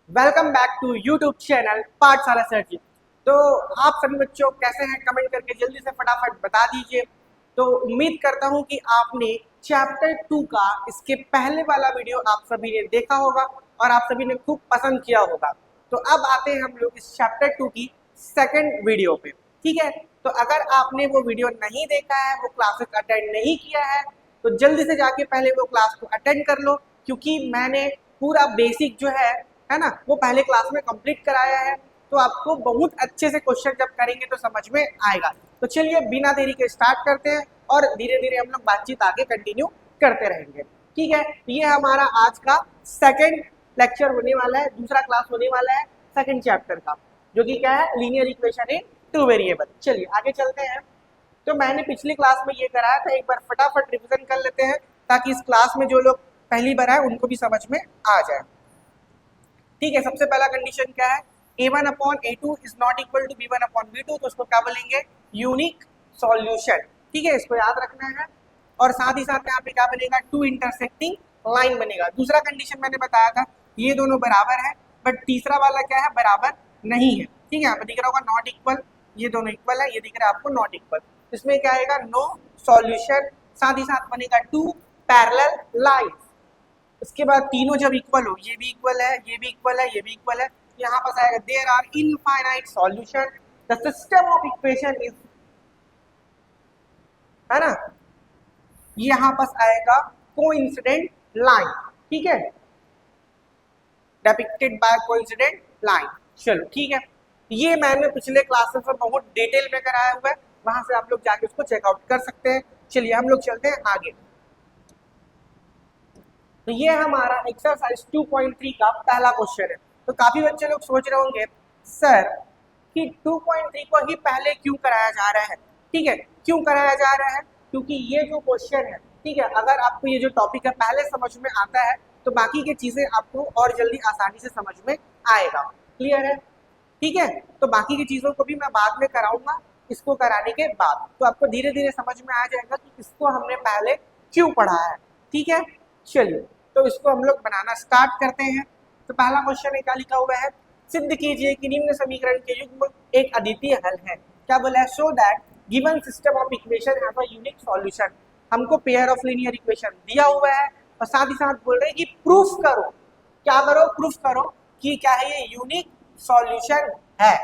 Welcome back to YouTube channel Pathshala sir ji. तो आप सभी बच्चों कैसे हैं, कमेंट करके जल्दी से फटाफट बता दीजिए। तो उम्मीद करता हूं कि आपने चैप्टर 2 का इसके पहले वाला वीडियो आप सभी ने देखा होगा और आप सभी ने खूब पसंद किया होगा। तो अब आते हैं हम लोग इस चैप्टर 2 की सेकंड वीडियो पे। ठीक है, तो अगर आपने वो वीडियो नहीं देखा है, वो क्लासेस अटेंड नहीं किया है, तो जल्दी से जाके पहले वो क्लास को अटेंड कर लो, क्योंकि मैंने पूरा बेसिक जो है ना, वो पहले क्लास में कंप्लीट कराया है। तो आपको बहुत अच्छे से क्वेश्चन जब करेंगे तो समझ में आएगा। तो चलिए बिना देरी के स्टार्ट करते हैं और धीरे धीरे हम लोग बातचीत आगे कंटिन्यू करते रहेंगे। ठीक है, ये हमारा आज का सेकंड लेक्चर होने वाला है, दूसरा क्लास होने वाला है सेकंड चैप्टर का, जो कि क्या है, linear equation in two variable. चलिए आगे चलते हैं। तो मैंने पिछली क्लास में ये कराया था, एक बार फटाफट रिविजन कर लेते हैं ताकि इस क्लास में जो लोग पहली बार आए उनको भी समझ में आ जाए। ठीक है, सबसे पहला कंडीशन क्या है, a1 upon a2 is not equal to b1 upon b2, तो उसको क्या बोलेंगे, यूनिक सॉल्यूशन। ठीक है, इसको याद रखना है। और साथ ही साथ यहाँ पे क्या बनेगा, टू इंटरसेक्टिंग लाइन बनेगा। दूसरा कंडीशन मैंने बताया था ये दोनों बराबर है, बट तीसरा वाला क्या है, बराबर नहीं है। ठीक है, यहाँ पे दिख रहा होगा नॉट इक्वल, ये दोनों इक्वल है, ये दिख रहा है आपको नॉट इक्वल। इसमें क्या आएगा, नो सॉल्यूशन। साथ ही साथ बनेगा टू पैरेलल लाइन्स। इसके बाद तीनों जब इक्वल हो, ये भी इक्वल है, ये भी इक्वल है, ये भी इक्वल है, यहाँ पास आएगा there are infinite solution, the system of equation is, है ना, यहाँ पास आएगा कोइंसिडेंट लाइन। ठीक है, डिपिक्टेड बाय कोइंसिडेंट लाइन। चलो ठीक है, ये मैंने पिछले क्लासेस में बहुत डिटेल में कराया हुआ है, वहां से आप लोग जाके उसको चेकआउट कर सकते हैं। चलिए हम लोग चलते हैं आगे। तो ये हमारा एक्सरसाइज 2.3 का पहला क्वेश्चन है। तो काफी बच्चे लोग सोच रहे होंगे सर कि 2.3 को ही पहले क्यों कराया जा रहा है। ठीक है, क्यों कराया जा रहा है, क्योंकि ये जो क्वेश्चन है, ठीक है, अगर आपको ये जो टॉपिक है पहले समझ में आता है तो बाकी की चीजें आपको और जल्दी आसानी से समझ में आएगा। क्लियर है? ठीक है, तो बाकी की चीजों को भी मैं बाद में कराऊंगा, इसको कराने के बाद तो आपको धीरे धीरे समझ में आ जाएगा कि इसको हमने पहले क्यों पढ़ा है। ठीक है, चलिए तो इसको हम लोग बनाना स्टार्ट करते हैं। तो पहला क्वेश्चन क्या लिखा हुआ है, सिद्ध कीजिए कि निम्न समीकरण के युग्म एक अद्वितीय हल है। क्या बोला है, show that given system of equation have a unique solution. हमको पेयर ऑफ लीनियर इक्वेशन दिया हुआ है और साथ ही साथ बोल रहे हैं कि प्रूफ करो। क्या करो, प्रूफ करो कि क्या है, ये यूनिक सॉल्यूशन है।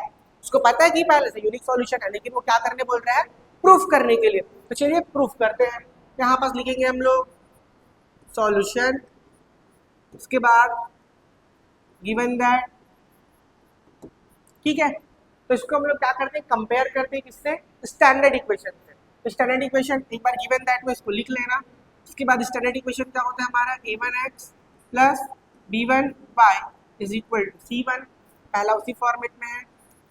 उसको पता है कि पहले से यूनिक सॉल्यूशन है, लेकिन वो क्या करने बोल रहा है, प्रूफ करने के लिए। तो चलिए प्रूफ करते हैं। यहाँ पास लिखेंगे हम लोग सॉल्यूशन, उसके बाद गिवन दैट। ठीक है, तो इसको हम लोग क्या करते हैं, कंपेयर करते हैं किससे, स्टैंडर्ड इक्वेशन से। तो स्टैंडर्ड इक्वेशन एक बार गिवन दैट में इसको लिख लेना। उसके बाद स्टैंडर्ड इक्वेशन क्या होता है हमारा, a1x plus b1y is equal to c1, पहला उसी फॉर्मेट में है।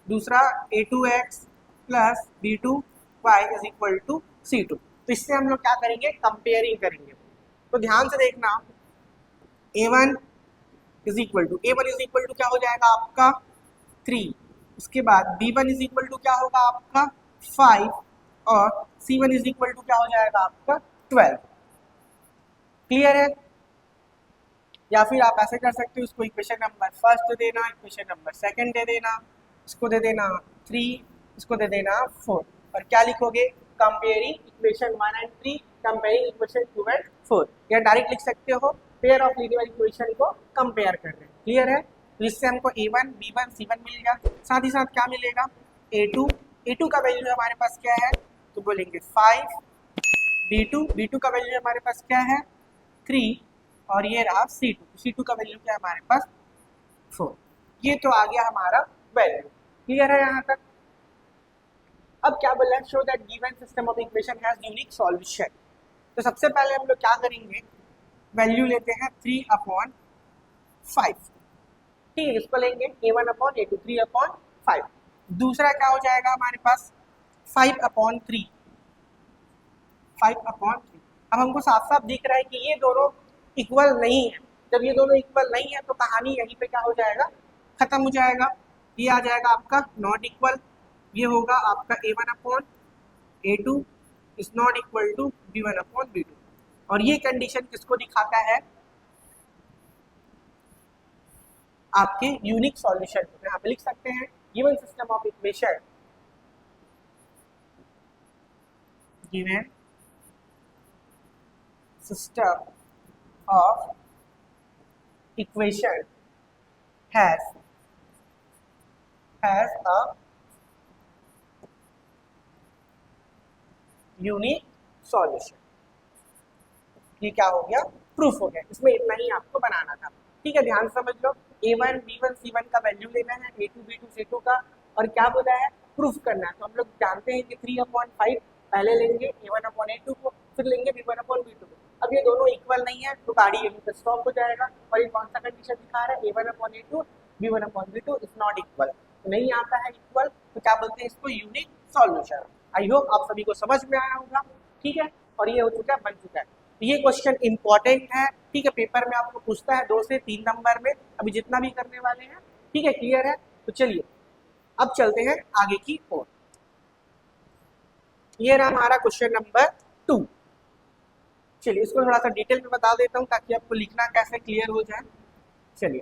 दूसरा a2x plus b2y is equal to c2। तो इससे हम लोग क्या करेंगे, कंपेयरिंग करेंगे। तो ध्यान से देखना, a1 is equal to, a1 is equal to क्या हो जाएगा आपका 3, उसके बाद b1 इज इक्वल टू क्या होगा आपका 5 और c1 इज इक्वल टू क्या हो जाएगा आपका 12। क्लियर है? या फिर आप ऐसे कर सकते हो, इसको इक्वेशन नंबर फर्स्ट दे देना, इक्वेशन नंबर सेकंड दे देना, इसको दे देना 3, इसको दे देना 4, और क्या लिखोगे, comparing equation 1 and 3, comparing equation 2 and 4। या डायरेक्ट लिख सकते हो, पेयर ऑफ लीनियर इक्वेशन को कंपेयर कर रहे हैं। क्लियर है? तो इससे हमको a1 b1 c1 मिल गया, साथ ही साथ क्या मिलेगा, a2 का वैल्यू हमारे पास क्या है, तो बोलेंगे 5, b2 का वैल्यू हमारे पास क्या है 3, और ये रहा C2 का वैल्यू क्या है हमारे पास 4। ये तो आ गया हमारा वैल्यू। क्लियर है यहाँ तक? अब क्या बोला है, show that given system of equation has unique solution. तो सबसे पहले हम लोग क्या करेंगे, वैल्यू लेते हैं 3/5। ठीक है, इसको लेंगे a1/a2, 3/5। दूसरा क्या हो जाएगा हमारे पास 5/3, 5/3। अब हमको साफ साफ दिख रहा है कि ये दोनों इक्वल नहीं है। जब ये दोनों इक्वल नहीं है तो कहानी यहीं पे क्या हो जाएगा, खत्म हो जाएगा। ये आ जाएगा आपका नॉट इक्वल, ये होगा आपका a1/a2 is not equal to b1/b2। और ये कंडीशन किसको दिखाता है, आपके यूनिक सॉल्यूशन को यहाँ पे लिख सकते हैं। Given system of equation, given system of equation has a unique solution. ये क्या हो गया, प्रूफ हो गया। इसमें इतना ही आपको बनाना था, ठीक है। ध्यान समझ लो, a1 b1 c1 का वैल्यू लेना है, a2 b2 c2 का, और क्या बोला है, प्रूफ करना है। तो हम लोग जानते हैं कि 3/5 पहले लेंगे a1/a2 को, फिर लेंगे b1/b2 को। अब ये दोनों इक्वल नहीं है तो गाड़ी यहीं पर स्टॉप हो जाएगा। और ये कौन सा कंडीशन दिखा रहा है, a1/a2 b1/b2 is not equal, तो नहीं आता है इक्वल, तो क्या बोलते हैं इसको, यूनिक सॉल्यूशन। आई होप आप सभी को समझ में आया होगा, ठीक है। और ये हो चुका है, बन चुका है। ये क्वेश्चन इंपॉर्टेंट है, ठीक है। पेपर में आपको पूछता है 2 से 3 नंबर में, अभी जितना भी करने वाले हैं, ठीक है। क्लियर है, तो चलिए अब चलते हैं आगे की ओर। ये रहा हमारा क्वेश्चन नंबर 2। चलिए इसको थोड़ा सा डिटेल में बता देता हूँ ताकि आपको लिखना कैसे क्लियर हो जाए। चलिए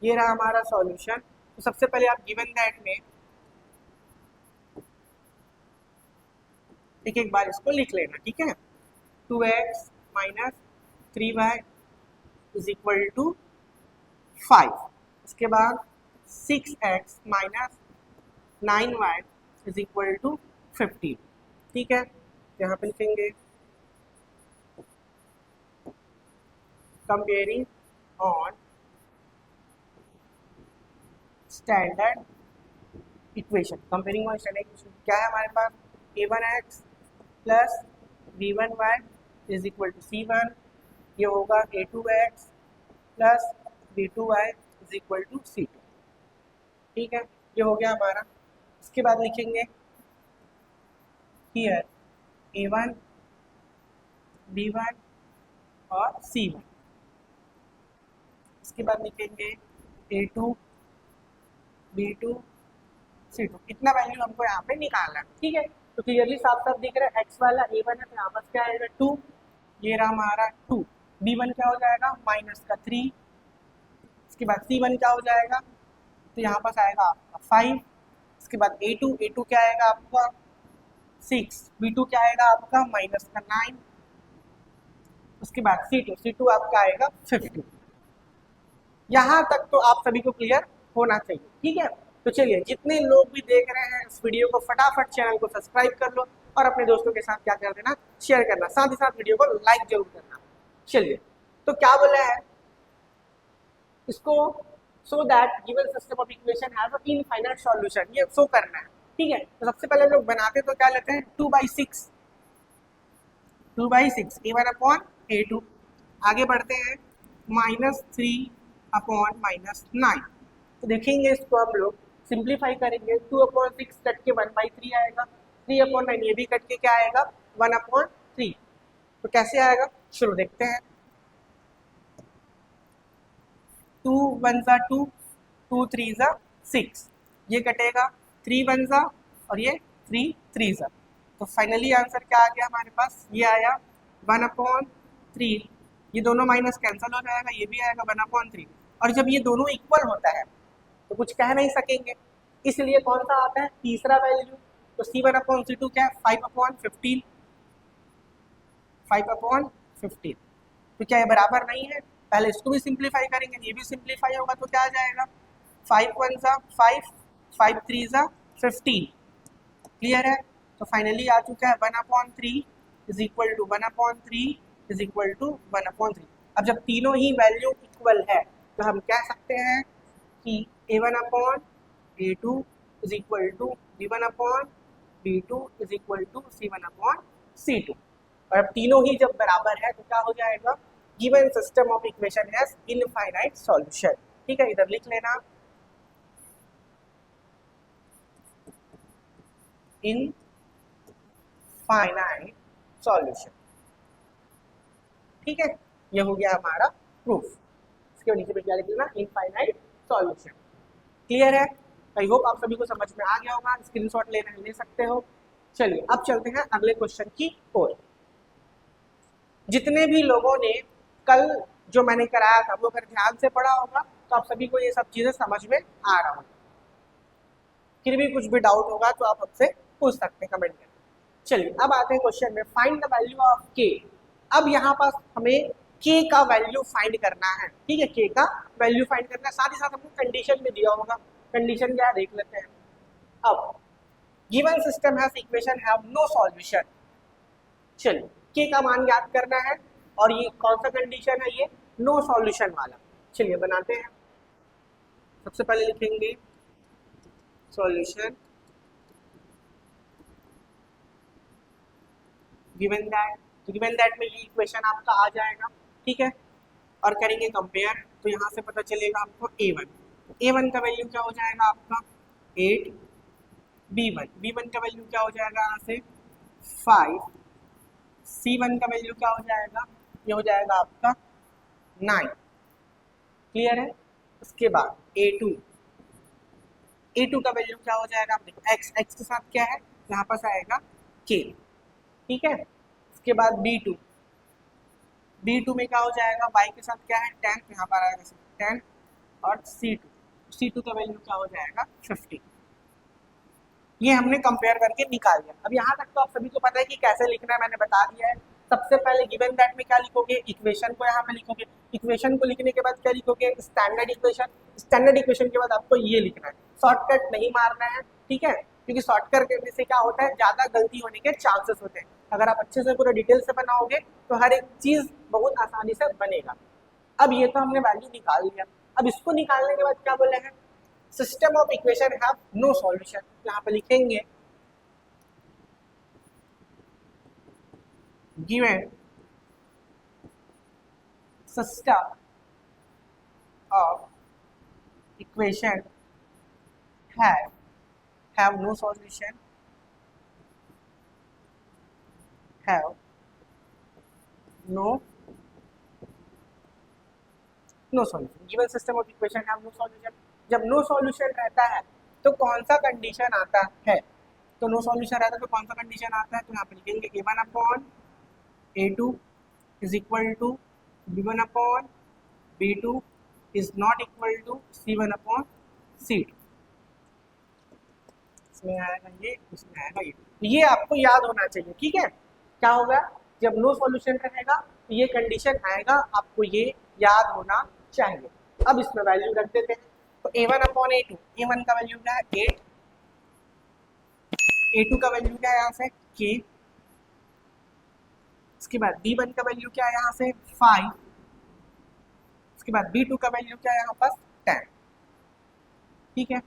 ये रहा हमारा सॉल्यूशन। तो सबसे पहले आप गिवन दैट में एक बार इसको लिख लेना, ठीक है। 2x minus 3y is equal to 5। इसके बाद 6x minus 9y is equal to 15, ठीक है। यहाँ पे लिखेंगे comparing on standard equation. Comparing on standard equation क्या है हमारे पास, a1x plus b1y is equal to c1, ये होगा a2x plus b2y is equal to c2, ठीक है। ये हो गया हमारा। इसके बाद लिखेंगे हियर a1 b1 और c1। इसके बाद लिखेंगे a2 b2 c2। इतना वैल्यू हमको यहाँ पे निकालना है, ठीक है। तो क्लियरली साफ साफ दिख रहा है, x वाला a1 है तो यहाँ पर क्या आएगा 2, ये रहा हमारा 2। b1 क्या हो जाएगा, माइनस का 3। इसके बाद c1 क्या हो जाएगा, तो यहाँ पास आएगा आपका 5। इसके बाद a2 क्या आएगा आपका 6, b2 क्या आएगा आपका माइनस का 9। उसके बाद c2 आपका आएगा 15। यहाँ तक तो आप सभी को क्लियर होना चाहिए, ठीक है। तो चलिए जितने लोग भी देख रहे हैं इस वीडियो को, फटाफट चैनल को सब्सक्राइब कर लो और अपने दोस्तों के साथ क्या कर देना, शेयर करना, साथ ही साथ वीडियो को लाइक जरूर करना। चलिए तो क्या बोला है इसको, so that given system of equation has a infinite solution, ये शो करना है, ठीक है। तो सबसे पहले लोग बनाते तो क्या लेते हैं 2/6 a1/a2। आगे बढ़ते हैं -3/-9। तो देखेंगे इसको हम लोग सिंप्लीफाई करेंगे, 2/6 कट के 1/3 आएगा, 3/9 ये भी कट के क्या आएगा 1/3। तो कैसे आएगा शुरू देखते हैं। 2 1 2, 2 3 6, ये कटेगा 3 1 और ये 3 3। तो फाइनली आंसर क्या आ गया हमारे पास, ये आया 1/3। ये दोनों माइनस कैंसिल हो जाएगा, ये भी आएगा 1/3। और जब ये दोनों इक्वल होता है तो कुछ कह नहीं सकेंगे, इसलिए कौन सा आता है तीसरा वैल्यू। तो c1/c2 क्या है 5/15, 5/15। तो क्या ये बराबर नहीं है, पहले इसको भी सिंप्लीफाई करेंगे, ये भी सिंप्लीफाई होगा तो क्या आ जाएगा 5 1 5, 5 3 15। क्लियर है। तो फाइनली आ चुका है 1/3 is equal to 1/3 is equal to 1/3। अब जब तीनों ही वैल्यू इक्वल है तो हम कह सकते हैं कि a1/a2 is equal to b1/b2 is equal to c1/c2। और अब तीनों ही जब बराबर है तो क्या हो जाएगा, given system of equation has infinite solution, ठीक है। इधर लिख लेना इनफाइनाइट सॉल्यूशन, ठीक है। ये हो गया हमारा प्रूफ। इसके नीचे पे क्या लिख लेना, इनफाइनाइट सॉल्यूशन। क्लियर है, आई होप आप सभी को समझ में आ गया होगा। स्क्रीनशॉट लेना है ले सकते हो। चलिए अब चलते हैं अगले क्वेश्चन की ओर। जितने भी लोगों ने कल जो मैंने कराया था वो अगर ध्यान से पढ़ा होगा तो तो आप सभी को ये सब चीजें समझ में आ रहा होगा। फिर भी कुछ भी डाउट होगा तो आप हमसे पूछ सकते हैं कमेंट करके। चलिए अब आते हैं क्वेश्चन में, फाइंड द वैल्यू ऑफ के। अब यहाँ पास हमें के का वैल्यू फाइंड करना है, ठीक है, के का वैल्यू फाइंड करना है, साथ ही साथ हमको कंडीशन भी दिया होगा। कंडीशन क्या है देख लेते हैं। अब given system has equation have no solution. चलिए के का मान याद करना है और ये कौन सा कंडीशन है, ये नो सॉल्यूशन वाला। चलिए बनाते हैं। सबसे पहले लिखेंगे सॉल्यूशन गिवन दैट, तो गिवन दैट में ये इक्वेशन आपका आ जाएगा, ठीक है, और करेंगे कंपेयर। तो यहाँ से पता चलेगा आपको a1 का वैल्यू क्या हो जाएगा आपका 8, b1 का वैल्यू क्या हो जाएगा यहाँ से 5, c1 का वैल्यू क्या हो जाएगा, ये हो जाएगा आपका 9। क्लियर है। उसके बाद a2 का वैल्यू क्या हो जाएगा, आप देखो x के साथ क्या है, यहाँ पास आएगा k, ठीक है। उसके बाद b2 में क्या हो जाएगा, y के साथ क्या है 10, यहाँ पर आएगा 10, और c2 का वैल्यू क्या हो जाएगा 50। ये हमने कंपेयर करके निकाल दिया। अब यहाँ तक तो आप सभी को पता है कि कैसे लिखना है, मैंने बता दिया है। सबसे पहले गिवन दैट में क्या लिखोगे, इक्वेशन को यहाँ पे लिखोगे। इक्वेशन को लिखने के बाद क्या लिखोगे, स्टैंडर्ड इक्वेशन। स्टैंडर्ड इक्वेशन के बाद आपको ये लिखना है, शॉर्टकट नहीं मारना है, ठीक है, क्योंकि शॉर्टकट करने से क्या होता है, ज्यादा गलती होने के चांसेस होते हैं। अगर आप अच्छे से पूरा डिटेल से बनाओगे तो हर एक चीज बहुत आसानी से बनेगा। अब ये तो हमने वैल्यू निकाल लिया। अब इसको निकालने के बाद क्या बोले हैं, system of equation have no solution. यहाँ पे लिखेंगे given system of equation have no solution, have no solution। Given system of equation have no solution. जब नो सॉल्यूशन रहता है तो कौन सा कंडीशन आता है, तो नो सॉल्यूशन रहता है तो कौन सा कंडीशन आता है, तो यहाँ पे लिखेंगे a1 upon a2 is equal to b1 upon b2 is not equal to c1 upon c2। इसमें आएगा ये, इसमें आएगा ये आपको याद होना चाहिए, ठीक है। क्या होगा, जब नो सॉल्यूशन रहेगा तो ये कंडीशन आएगा, आपको ये याद होना चाहिए। अब इसमें वैल्यू रख देते हैं। तो a1 अपॉन a2, a1 का वैल्यू क्या है 8, a2 का वैल्यू क्या है यहाँ से k, उसके बाद b1 का वैल्यू क्या है यहाँ से 5, उसके बाद b2 का वैल्यू क्या है यहाँ पर 10, ठीक है।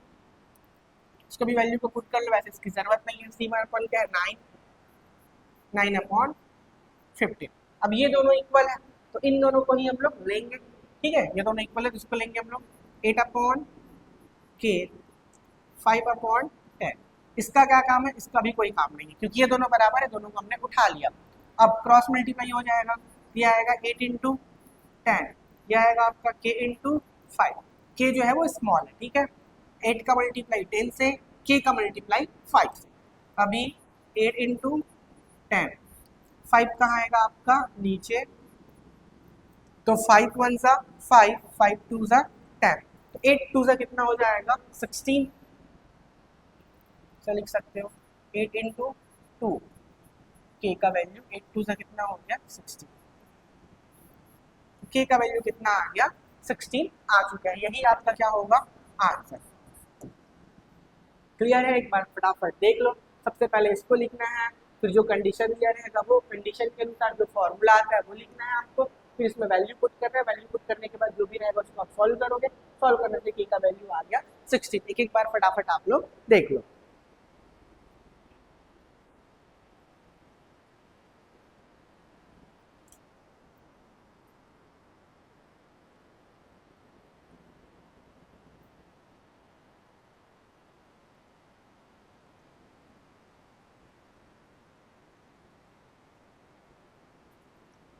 इसको भी वैल्यू को पुट कर लो, वैसे इसकी जरूरत नहीं है। c1 अपॉन क्या है 9 अपॉन 15। अब ये दोनों इक्वल है तो इन दोनों को ही हम लोग लेंगे, ठीक है, ये दोनों इक्वल है तो इसको लेंगे हम लोग 8 अपॉन k 5 अपॉन 10। इसका क्या काम है, इसका भी कोई काम नहीं है क्योंकि ये दोनों बराबर है, दोनों को हमने उठा लिया। अब क्रॉस मल्टीप्लाई हो जाएगा, ये आएगा 8 इंटू 10, यह आएगा आपका k इंटू 5। k जो है वो स्मॉल है, ठीक है। 8 का मल्टीप्लाई 10 से, k का मल्टीप्लाई 5 से। अभी 8 इंटू 10, 5 कहाँ आएगा आपका नीचे, तो 5 1 सा 5, 5 2 सा 10, तो 8 2 सा कितना हो जाएगा 16। तो लिख सकते हो 8 इंटू 2, k का वैल्यू 8 2 सा कितना हो गया 16, k का वैल्यू कितना आ गया 16 आ चुका है। यही आपका क्या होगा आंसर। क्लियर है, एक बार फटाफट देख लो। सबसे पहले इसको लिखना है, फिर जो कंडीशन दिया रहेगा वो कंडीशन के अनुसार जो फॉर्मूला आता है वो लिखना है आपको, फिर इसमें वैल्यू पुट करना है। वैल्यू पुट करने के बाद जो भी रहेगा उसको आप सॉल्व करोगे, सॉल्व करने से k का वैल्यू आ गया 16। एक बार फटाफट आप लोग देख लो।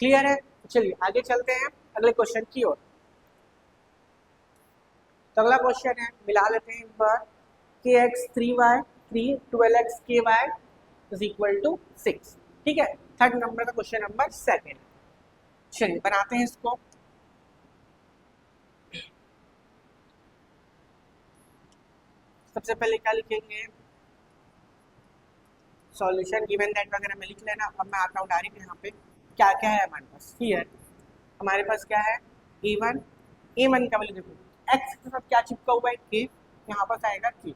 क्लियर है, चलिए आगे चलते हैं अगले क्वेश्चन की ओर। तो अगला क्वेश्चन है, मिला लेते हैं एक बार, kx 3y 3 12x ky is equal to 6, ठीक है। थर्ड नंबर का क्वेश्चन नंबर 2। चलिए बनाते हैं इसको। सबसे पहले क्या लिखेंगे, सॉल्यूशन गिवन दैट वगैरह में लिख लेना। अब मैं आता हूँ डायरेक्ट यहाँ पे, क्या क्या है हमारे पास। हियर हमारे पास क्या है, a1, a1 का वैल्यू देखो, x के साथ क्या चिपका हुआ है, k, यहाँ पास आएगा k।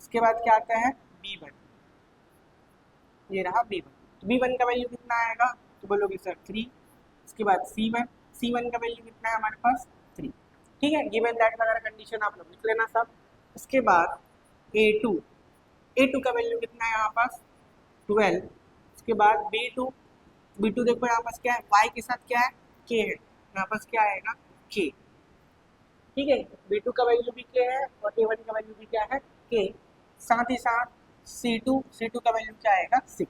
इसके बाद क्या आता है b1, ये रहा b1। तो b1 का वैल्यू कितना आएगा, तो बोलोगे सर 3। इसके बाद c1 का वैल्यू कितना है हमारे पास 3। ठीक है, गिवन दैट वगैरह कंडीशन आप लोग लिख लेना सब। इसके बाद a2 का वैल्यू कितना है यहाँ पास 12। उसके बाद b2 देखो यहाँ पास क्या है, y के साथ क्या है k है, यहाँ पास क्या आएगा k। ठीक है, b2 का वैल्यू भी k है और a1 का वैल्यू भी क्या है k। साथ ही साथ c2 का वैल्यू क्या आएगा 6।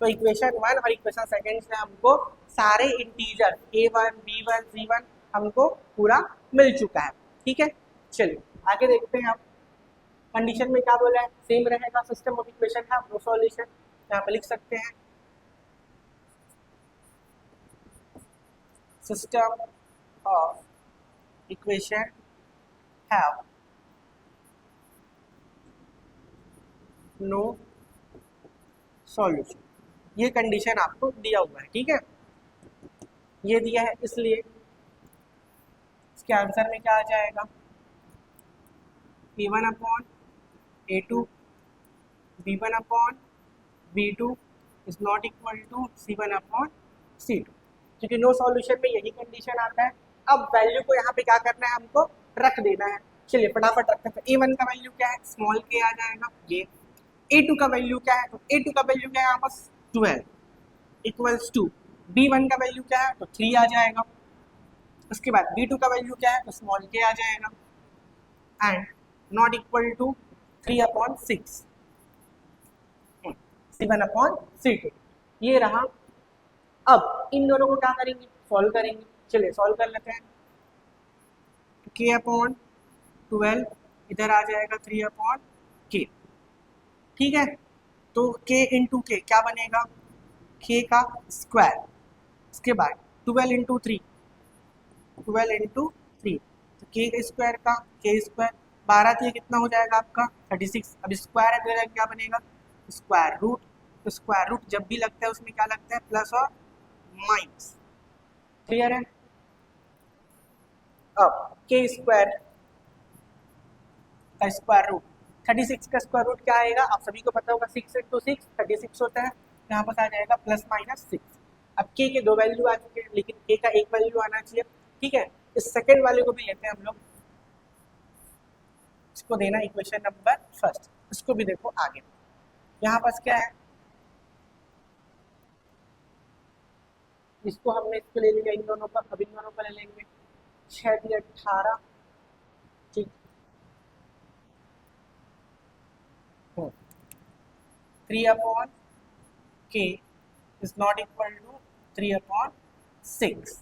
तो इक्वेशन 1 और इक्वेशन सेकेंड से हमको सारे इंटीजर a1 b1 c1 हमको पूरा मिल चुका है। ठीक है, चलिए आगे देखते हैं। आप कंडीशन में क्या बोला है, सेम रहेगा, सिस्टम ऑफ इक्वेशन है, नो सॉल्यूशन यहाँ पे लिख सकते हैं। System of equation have no solution, ये कंडीशन आपको दिया हुआ है। ठीक है, ये दिया है, इसलिए इसके आंसर में क्या आ जाएगा, a1 upon a2 b1 upon b2 is not equal to c1 upon c2, क्योंकि नो सॉल्यूशन में यही कंडीशन आता है। अब वैल्यू को यहाँ पे क्या करना है, हमको रख देना है। चलिए फटाफट रखते हैं। तो a1 का वैल्यू क्या है, स्मॉल k आ जाएगा ये। a2 का वैल्यू क्या है, तो a2 का वैल्यू क्या है यहाँ पास 12 इक्वल्स टू b1 का वैल्यू क्या है, तो 3 आ जाएगा। उसके बाद b2 का वैल्यू क्या है, तो स्मॉल k आ जाएगा and not equal to 3 upon 6 c1 upon c2, ये रहा। अब इन दोनों को क्या करेंगे, सॉल्व करेंगे। चलिए सॉल्व कर लेते हैं। k अपॉन 12 इधर आ जाएगा 3 अपॉन k। ठीक है, तो k इंटू के क्या बनेगा, k का स्क्वायर। इसके बाद 12 इंटू 3 तो k का स्क्वायर का k स्क्वायर 12 थी, कितना हो जाएगा आपका 36। अब स्क्वायर है तो क्या बनेगा स्क्वायर रूट। तो स्क्वायर रूट जब भी लगता है उसमें क्या लगता है, प्लस और माइनस। क्लियर है। अब के स्क्वायर का स्क्वायर रूट 36 का स्क्वायर रूट क्या आएगा, आप सभी को पता होगा 6 इंटू 6 36 होता है। यहाँ पर आ जाएगा प्लस माइनस 6। अब के 2 वैल्यू आ चुके हैं, लेकिन के का एक वैल्यू आना चाहिए। ठीक है, इस सेकेंड वाले को भी लेते हैं हम लोग, इसको देना इक्वेशन नंबर फर्स्ट। इसको भी देखो आगे, यहाँ पास क्या है, इसको हमने इसको ले लिया इन दोनों का, अब इन दोनों का ले लेंगे 6 दिया 18। ठीक, 3 upon k is not equal to 3 upon 6,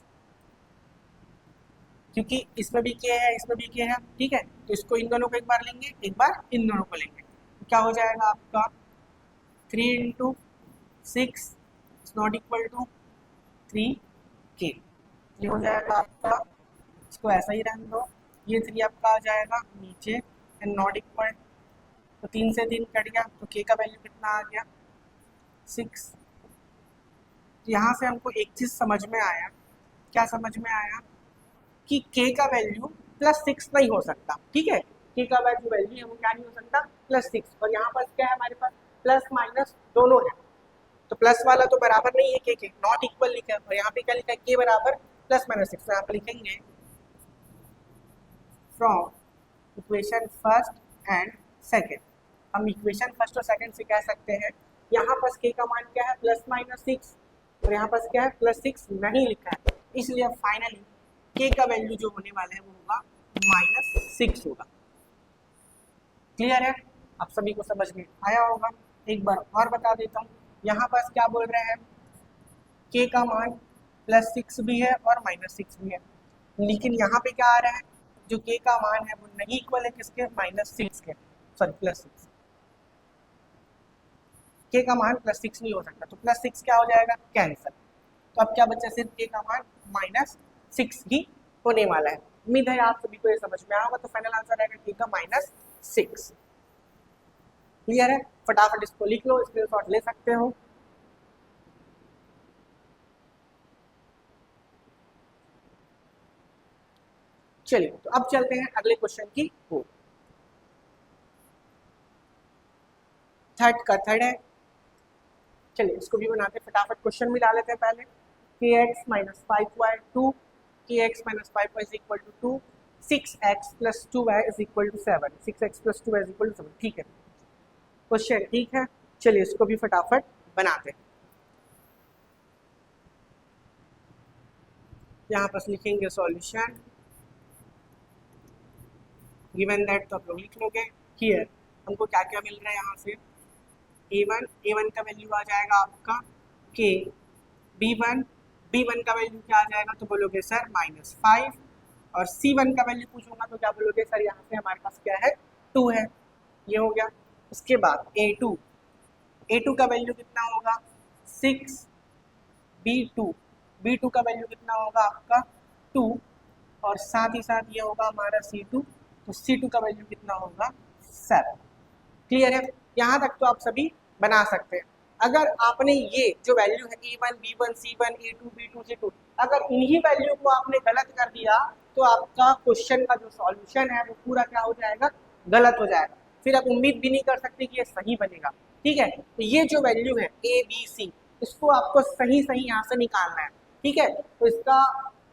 क्योंकि इसमें भी k है इसमें भी k है। ठीक है, तो इसको इन दोनों को एक बार लेंगे, एक बार इन दोनों को लेंगे, तो क्या हो जाएगा आपका 3 into 6 is not equal to 3k। ये हो जाएगा आपका, इसको ऐसा ही रहने दो, ये 3 आपका आ जाएगा नीचे एंड नॉट इक्वल, तो 3 से 3 कट गया, तो k का वैल्यू कितना आ गया 6। तो यहाँ से हमको एक चीज़ समझ में आया, क्या समझ में आया कि k का वैल्यू प्लस 6 नहीं हो सकता। ठीक है, k का वैल्यू हम क्या नहीं हो सकता प्लस 6, और यहाँ पर क्या है हमारे पास प्लस माइनस दोनों है, तो प्लस वाला तो बराबर नहीं है के नॉट इक्वल लिखा है, और यहाँ पे क्या लिखा है के बराबर प्लस माइनस 6। तो यहाँ पे लिखेंगे from equation first and second. हम इक्वेशन फर्स्ट और सेकेंड से कह सकते हैं यहाँ पर के का मान क्या है प्लस माइनस 6, और यहाँ पर क्या है प्लस 6 नहीं लिखा है, इसलिए फाइनली के का वैल्यू जो होने वाला है वो होगा -6 होगा। क्लियर है, आप सभी को समझ में आया होगा। एक बार और बता देता हूँ, यहाँ पर क्या बोल रहे हैं, के का मान +6 भी है और -6 भी है, लेकिन यहाँ पे क्या आ रहा है, जो के का मान है वो नहीं इक्वल है किसके, -6 के, सॉरी +6। के का मान +6 नहीं हो सकता, तो +6 क्या हो जाएगा कैंसर। तो अब क्या बचा, सिर्फ के का मान -6 ही होने वाला है। उम्मीद है आप सभी को ये समझ में आया होगा। तो फाइनल आंसर आएगा के का -6। क्लियर है? फटाफट इसको लिख लो, स्क्रीनशॉट ले सकते हो। चलिए तो अब चलते हैं अगले क्वेश्चन की ओर। थर्ड का थर्ड है, चलिए इसको भी बनाते हैं फटाफट, क्वेश्चन मिला लेते हैं पहले। के x minus 5y 2, k x minus 5y is equal to 2, 6x plus 2y is equal to 7, 6x plus 2y is equal to 7। ठीक है, क्वेश्चन ठीक है, चलिए इसको भी फटाफट बनाते हैं। यहाँ पर लिखेंगे सॉल्यूशन, गिवन दैट तो आप लोग लिख लोगे। हियर हमको क्या क्या मिल रहा है यहाँ से, a1 का वैल्यू आ जाएगा आपका k, b1 का वैल्यू क्या आ जाएगा, तो बोलोगे सर -5, और c1 का वैल्यू पूछूंगा तो क्या बोलोगे सर यहाँ से हमारे पास क्या है 2 है, ये हो गया। उसके बाद a2 का वैल्यू कितना होगा 6, b2 का वैल्यू कितना होगा आपका 2, और साथ ही साथ ये होगा हमारा c2, तो c2 का वैल्यू कितना होगा 7। क्लियर है? यहाँ तक तो आप सभी बना सकते हैं। अगर आपने ये जो वैल्यू है a1 b1 c1 a2 b2 c2, अगर इन्हीं वैल्यू को आपने गलत कर दिया तो आपका क्वेश्चन का जो सॉल्यूशन है वो पूरा क्या हो जाएगा, गलत हो जाएगा। फिर आप उम्मीद भी नहीं कर सकते कि ये सही बनेगा। ठीक है, तो ये जो वैल्यू है a b c, इसको आपको सही सही यहाँ से निकालना है। ठीक है, तो इसका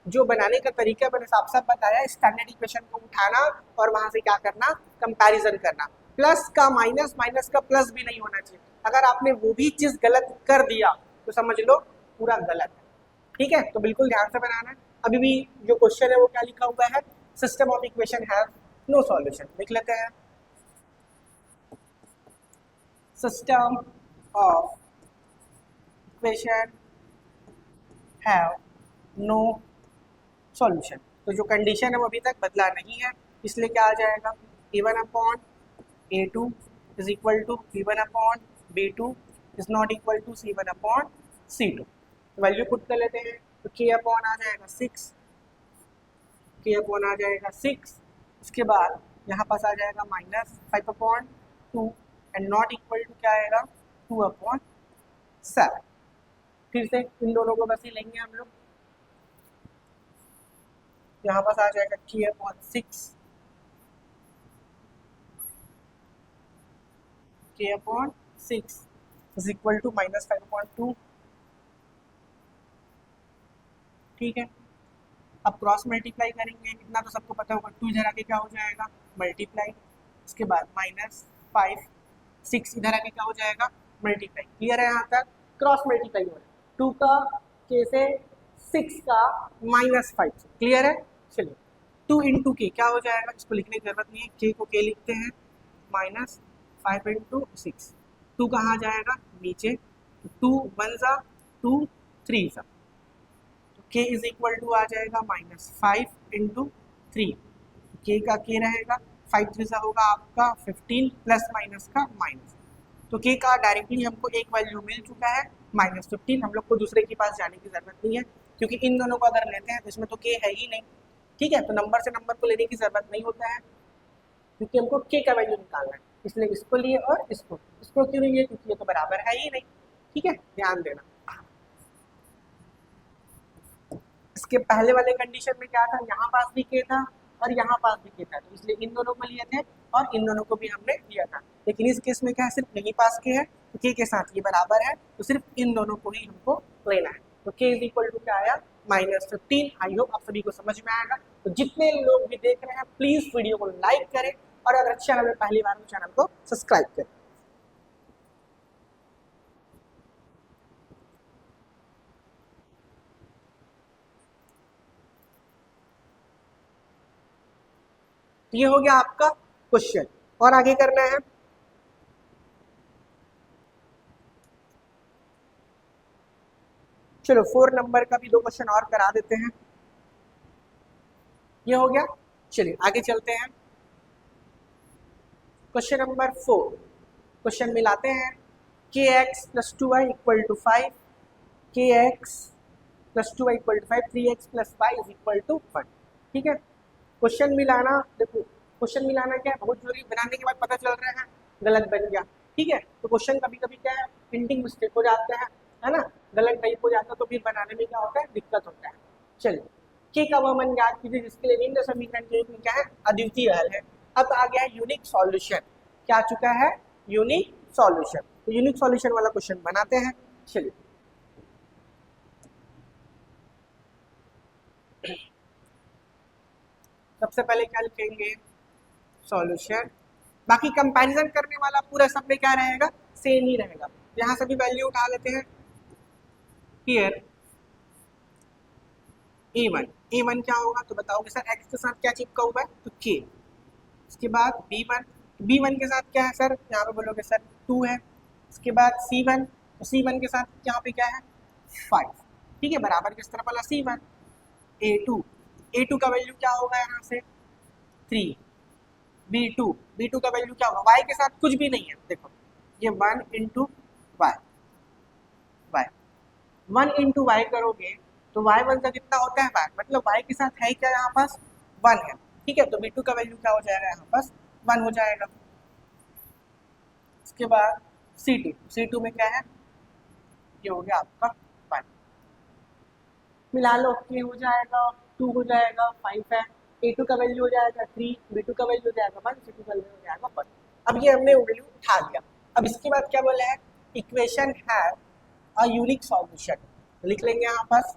जो बनाने का तरीका मैंने साफ साफ बताया, स्टैंडर्ड इक्वेशन को उठाना और वहां से क्या करना, कंपैरिजन करना। प्लस का माइनस, माइनस का प्लस भी नहीं होना चाहिए। अगर आपने वो भी चीज गलत कर दिया तो समझ लो पूरा गलत है। ठीक है, तो बिल्कुल ध्यान से बनाना है। अभी भी जो क्वेश्चन है वो क्या लिखा हुआ है, system of equation have no solution, लिख लेते हैं। System of equation have no solution, तो जो कंडीशन है वो अभी तक बदला नहीं है, इसलिए क्या आ जाएगा, a1 upon a2 is equal to b1 upon b2 is not equal to c1 upon c2। Value put कर लेते हैं, तो k अपॉन आ जाएगा 6, k अपॉन आ जाएगा 6, उसके बाद यहाँ पास आ जाएगा -5 upon 2 and not equal to क्या आएगा 2 अपॉन 7। फिर से इन दोनों को बस ही लेंगे हम लोग, यहाँ पास आ जाएगा k upon 6, k upon 6 is equal to -5 upon 2। ठीक है, अब क्रॉस मल्टीप्लाई करेंगे, इतना तो सबको पता होगा, 2 इधर आके क्या हो जाएगा मल्टीप्लाई, उसके बाद -5 6 इधर आके क्या हो जाएगा मल्टीप्लाई। क्लियर है? यहाँ तक क्रॉस मल्टीप्लाई हो रहा है, 2 का k से 6 का -5 से। क्लियर है? चलिए 2 इंटू के क्या हो जाएगा, इसको लिखने की जरूरत नहीं है, k को k लिखते हैं, -5 इंटू 6, 2 कहाँ जाएगा नीचे, 2 1 जा 2 3 जा, तो k इज इक्वल टू आ जाएगा -5 इंटू 3, k का k रहेगा, 5 3 जा होगा आपका 15 प्लस माइनस का माइनस, तो k का डायरेक्टली हमको एक वैल्यू मिल चुका है -15। हम लोग को दूसरे के पास जाने की जरूरत नहीं है, क्योंकि इन दोनों को अगर लेते हैं तो इसमें तो k है ही नहीं। ठीक है, तो नंबर से नंबर को लेने की जरूरत नहीं होता है, क्योंकि हमको k का वैल्यू निकालना है, इसलिए इसको लिए और इसको क्यों नहीं लिए, क्योंकि ये तो बराबर है ही नहीं। ठीक है, ध्यान देना। इसके पहले वाले कंडीशन में क्या था, यहाँ पास भी k था और यहाँ पास भी k था, तो इसलिए इन दोनों को लिए थे और इन दोनों को भी हमने लिया था। लेकिन इस केस में क्या है, सिर्फ यही पास k है, तो k के साथ ये बराबर है, तो सिर्फ इन दोनों को ही हमको लेना है। तो k इज इक्वल टू क्या आया -15। आई होप आप सभी को समझ में आएगा। तो जितने लोग भी देख रहे हैं प्लीज वीडियो को लाइक करें, और अगर चैनल में पहली बार हो चैनल को सब्सक्राइब करें। ये हो गया आपका क्वेश्चन, और आगे करना है। चलो 4 नंबर का भी 2 क्वेश्चन और करा देते हैं। ये हो गया, चलिए आगे चलते हैं। क्वेश्चन नंबर 4, क्वेश्चन मिलाते हैं, kx plus 2y equal to 5, kx plus 2y equal to 5, 3x plus y is equal to 1। ठीक है, क्वेश्चन मिलाना, देखो क्वेश्चन मिलाना क्या है, बहुत जरूरी, बनाने के बाद पता चल रहा है गलत बन गया, ठीक है। तो क्वेश्चन कभी कभी क्या है, प्रिंटिंग मिस्टेक हो जाते हैं, है ना, गलत टाइप हो जाता है, तो फिर बनाने में क्या होता है, दिक्कत होता है। चलिए, के का वह मान ज्ञात कीजिए जिसके लिए निम्न समीकरण के रूप में क्या है, अद्वितीय हल है। अब आ गया है यूनिक सॉल्यूशन, क्या आ चुका है, यूनिक सॉल्यूशन। तो यूनिक सॉल्यूशन वाला क्वेश्चन बनाते हैं। चलिए, सबसे पहले क्या लिखेंगे, सॉल्यूशन। बाकी कंपैरिजन करने वाला पूरा सब में क्या रहेगा, सेम ही रहेगा। यहाँ से भी वैल्यू उठा लेते हैं। हियर a1 क्या होगा, तो बताओगे सर x के साथ क्या चिपका हुआ है, तो k। इसके बाद b1 के साथ क्या है सर, यहाँ पे बोलोगे सर 2 है। इसके बाद c1, तो c1 के साथ यहाँ पे क्या है 5, ठीक है, बराबर किस तरफ वाला c1। a2 का वैल्यू क्या होगा यहाँ से 3। b2 का वैल्यू क्या होगा, y के साथ कुछ भी नहीं है, देखो ये 1 इंटू वाई, 1 इंटू वाई करोगे तो y1 का कितना होता है 1, मतलब y के साथ है क्या यहाँ पास 1 है, ठीक है। तो b2 का वैल्यू क्या हो जाएगा यहाँ पास 1 हो जाएगा। इसके बाद c2 में क्या है, ये हो गया आपका 1, मिला लो, ये हो जाएगा 2 हो जाएगा 5 है, a2 का वैल्यू हो जाएगा 3, b2 का वैल्यू हो जाएगा 1, c2 का वैल्यू हो जाएगा 1। अब ये हमने वैल्यू उठा लिया। अब इसके बाद क्या बोला है, equation have a unique solution, लिख लेंगे यहाँ पास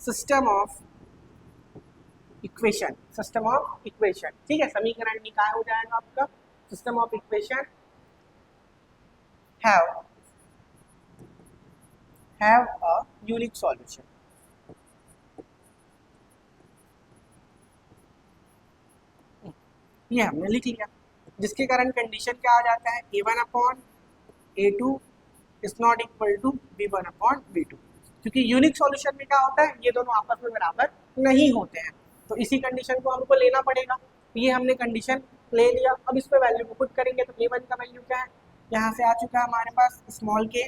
सिस्टम ऑफ इक्वेशन, ठीक है, समीकरण निकाय हो जाएगा आपका, system of equation have a unique solution. ये हमने लिख लिया, जिसके कारण कंडीशन क्या आ जाता है, a1/a2 is not equal to b1/b2, क्योंकि यूनिक सॉल्यूशन में क्या होता है, ये दोनों आपस में बराबर नहीं होते हैं, तो इसी कंडीशन को हमको लेना पड़ेगा। ये हमने कंडीशन ले लिया। अब इस पे वैल्यू को पुट करेंगे, तो a1 का वैल्यू क्या है, यहाँ से आ चुका है हमारे पास स्मॉल k।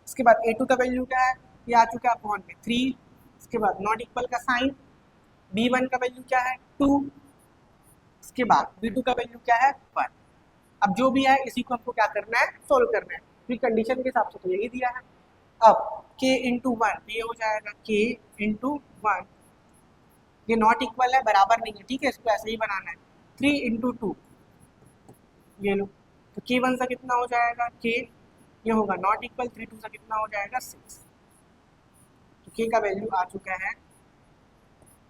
इसके बाद a2 का वैल्यू क्या है, ये आ चुका है अपॉन में 3। इसके बाद नॉट इक्वल का साइन, b1 का वैल्यू क्या है 2। इसके बाद b2 का वैल्यू क्या है 1। अब जो भी है इसी को हमको क्या करना है, सोल्व करना है, क्योंकि कंडीशन के हिसाब से तो यही दिया है। अब k इंटू 1, ये हो जाएगा k इंटू 1, ये नॉट इक्वल है, बराबर नहीं है, ठीक है, इसको ऐसे ही बनाना है। 3 इंटू 2, ये लो, तो k1 सा कितना हो जाएगा k, ये होगा नॉट इक्वल, 3 2 सा कितना हो जाएगा 6। तो k का वैल्यू आ चुका है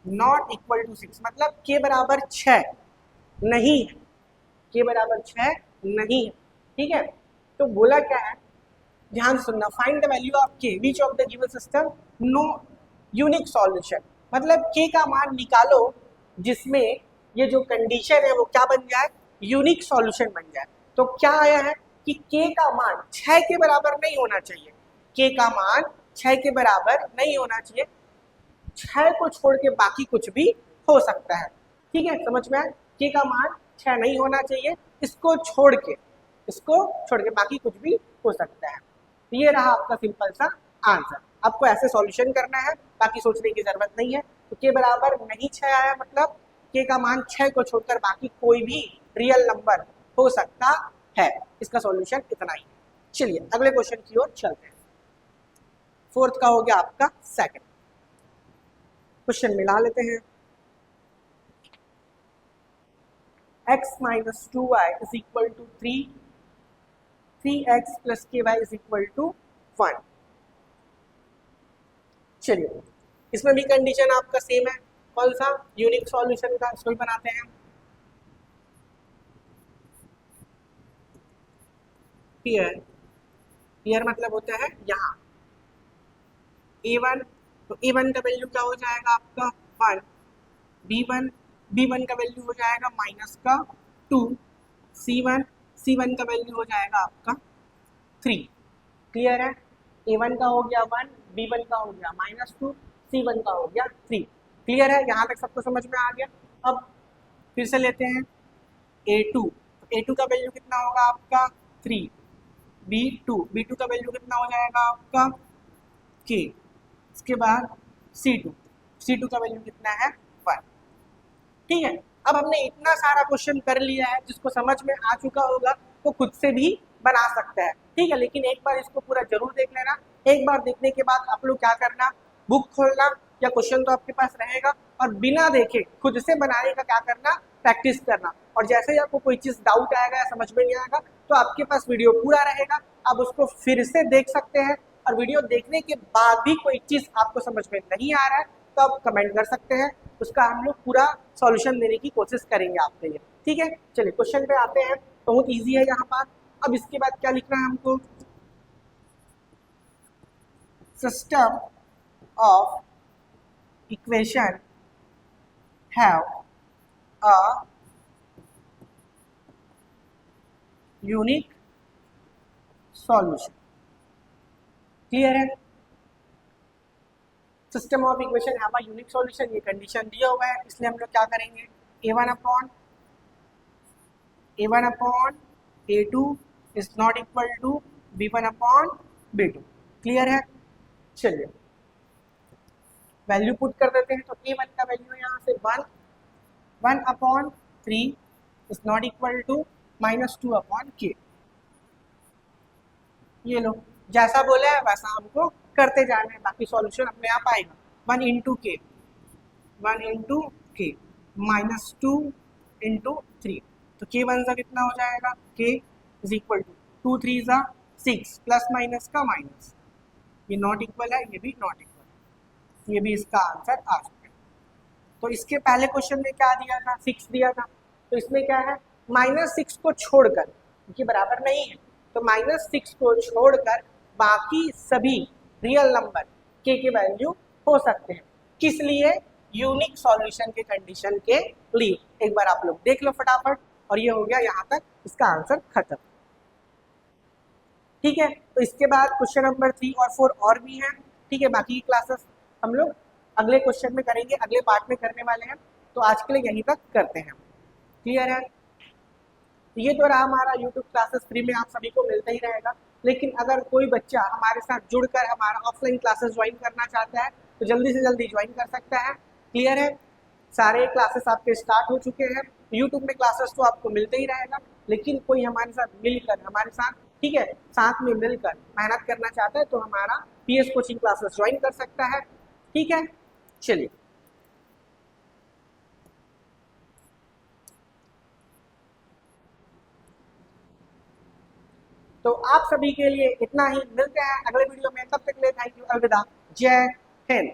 नॉट इक्वल टू 6, मतलब k बराबर 6 नहीं है, k बराबर 6 नहीं है, ठीक है। तो बोला क्या है, ध्यान सुनना, find the value of k which of the given system no unique solution, मतलब k का मान निकालो जिसमें ये जो कंडीशन है वो क्या बन जाए, यूनिक सॉल्यूशन बन जाए। तो क्या आया है कि k का मान 6 के बराबर नहीं होना चाहिए, k का मान 6 के बराबर नहीं होना चाहिए, 6 को छोड़ के बाकी कुछ भी हो सकता है, ठीक है, समझ में आया, k का मान 6 नहीं होना चाहिए, इसको छोड़ के बाकी कुछ भी हो सकता है। तो ये रहा आपका सिंपल सा आंसर। आपको ऐसे सॉल्यूशन करना है, बाकी सोचने की जरूरत नहीं है। तो के बराबर नहीं 6 आया, मतलब के का मान 6 को छोड़कर बाकी कोई भी रियल नंबर हो सकता है। इसका सॉल्यूशन इतना ही। चलिए अगले क्वेश्चन की ओर चलते हैं। फोर्थ का हो गया आपका सेकंड क्वेश्चन, मिला लेते हैं। x minus 2y is equal to 3x plus ky is equal to 1। चलिए इसमें भी कंडीशन आपका सेम है, कौन सा, यूनिक सॉल्यूशन का, इसको भी बनाते हैं। हियर मतलब होता है यहाँ a1, तो a1 का वैल्यू क्या हो जाएगा आपका 1, b1 का वैल्यू हो जाएगा माइनस का 2, c1 का वैल्यू हो जाएगा आपका 3। क्लियर है, a1 का हो गया 1, b1 का हो गया -2, c1 का हो गया 3। क्लियर है, यहाँ तक सबको समझ में आ गया। अब फिर से लेते हैं a2, तो a2 का वैल्यू कितना होगा आपका 3, b2 का वैल्यू कितना हो जाएगा आपका k। इसके बाद c2 का वैल्यू कितना है 1, ठीक है। अब हमने इतना सारा क्वेश्चन कर लिया है, जिसको समझ में आ चुका होगा वो खुद से भी बना सकता है, ठीक है। लेकिन एक बार इसको पूरा जरूर देख लेना। एक बार देखने के बाद आप लोग क्या करना, बुक खोलना या क्वेश्चन तो आपके पास रहेगा, और बिना देखे खुद से बनाने का क्या करना, प्रैक्टिस करना। और जैसे ही आपको कोई चीज़ डाउट आएगा या समझ में नहीं आएगा तो आपके पास वीडियो पूरा रहेगा, आप उसको फिर से देख सकते हैं। और वीडियो देखने के बाद भी कोई चीज़ आपको समझ में नहीं आ रहा है तो आप कमेंट कर सकते हैं, उसका हम लोग पूरा सॉल्यूशन देने की कोशिश करेंगे आपके लिए, ठीक है। चलिए क्वेश्चन पे आते हैं, बहुत ईजी है यहाँ पर। अब इसके बाद क्या लिखना है हमको, system of equation have a unique solution. Clear है, system of equation have a unique solution, ये कंडीशन दिया हुआ है, इसलिए हम लोग क्या करेंगे, a1 upon a2 is not equal to b1 upon b2। Clear है, चलिए वैल्यू पुट कर देते हैं। तो a1 का वैल्यू है यहाँ से 1 upon 3 is not equal to -2 upon k। ये लो, जैसा बोला है वैसा हमको करते जाना है, बाकी सॉल्यूशन अपने आप आएगा। 1 इंटू के -2 इंटू 3, तो k वन सा कितना हो जाएगा, k इज इक्वल टू 2 3 सा 6 प्लस माइनस का माइनस, ये नॉट इक्वल है, ये भी नॉट इक्वल, ये भी इसका आंसर आ चुका है। तो इसके पहले क्वेश्चन में क्या दिया था, 6 दिया था, तो इसमें क्या है, -6 को छोड़कर, क्योंकि बराबर नहीं है तो -6 को छोड़कर बाकी सभी रियल नंबर k के वैल्यू हो सकते हैं। किस लिए, यूनिक सॉल्यूशन के कंडीशन के लिए। एक बार आप लोग देख लो फटाफट, और ये हो गया यहाँ तक इसका आंसर खत्म, ठीक है। तो इसके बाद क्वेश्चन नंबर 3 और 4 और भी हैं, ठीक है। बाकी की क्लासेस हम लोग अगले क्वेश्चन में करेंगे, अगले पार्ट में करने वाले हैं, तो आज के लिए यहीं तक करते हैं। क्लियर है, ये तो रहा हमारा यूट्यूब क्लासेस, फ्री में आप सभी को मिलता ही रहेगा। लेकिन अगर कोई बच्चा हमारे साथ जुड़कर हमारा ऑफलाइन क्लासेस ज्वाइन करना चाहता है तो जल्दी से जल्दी ज्वाइन कर सकता है। क्लियर है, सारे क्लासेस आपके स्टार्ट हो चुके हैं, यूट्यूब में क्लासेस तो आपको मिलते ही रहेगा, लेकिन कोई हमारे साथ मिलकर, हमारे साथ, ठीक है, साथ में मिलकर मेहनत करना चाहता है तो हमारा PS कोचिंग क्लासेस ज्वाइन कर सकता है, ठीक है। चलिए, तो आप सभी के लिए इतना ही, मिलते हैं अगले वीडियो में, तब तक के लिए थैंक यू, अलविदा, जय हिंद।